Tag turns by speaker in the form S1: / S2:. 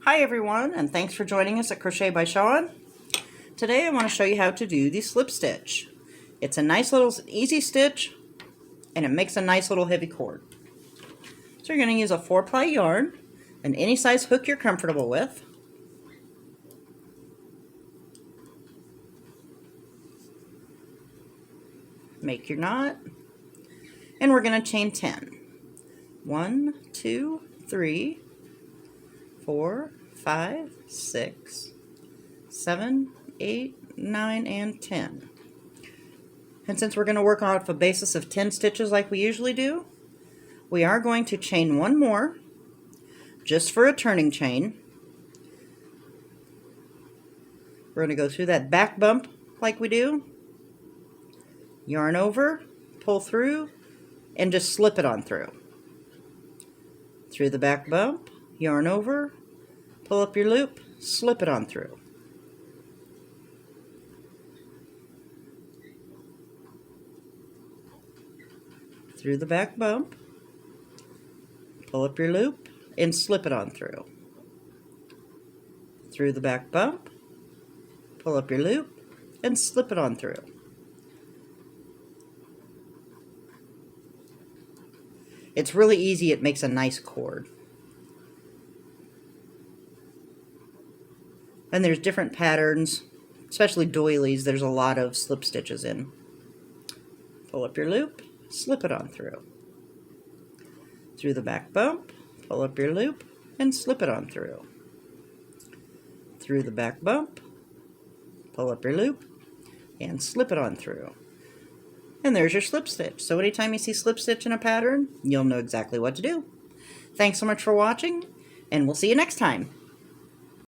S1: Hi everyone, and thanks for joining us at Crochet by Shawn. Today I want to show you how to do the slip stitch. It's a nice little easy stitch and it makes a nice little heavy cord. So you're going to use a 4-ply yarn and any size hook you're comfortable with. Make your knot and we're going to chain 10. 1, 2, 3, 4, 5, 6, 7, 8, 9, and 10. And since we're going to work off a basis of 10 stitches like we usually do, we are going to chain one more just for a turning chain. We're going to go through that back bump like we do, yarn over, pull through, and just slip it on through. Through the back bump, yarn over, pull up your loop, slip it on through. Through the back bump, pull up your loop, and slip it on through. Through the back bump, pull up your loop, and slip it on through. It's really easy, it makes a nice cord. And there's different patterns, especially doilies, there's a lot of slip stitches in. Pull up your loop, slip it on through. Through the back bump, pull up your loop, and slip it on through. Through the back bump, pull up your loop, and slip it on through. And there's your slip stitch. So anytime you see slip stitch in a pattern, you'll know exactly what to do. Thanks so much for watching, and we'll see you next time.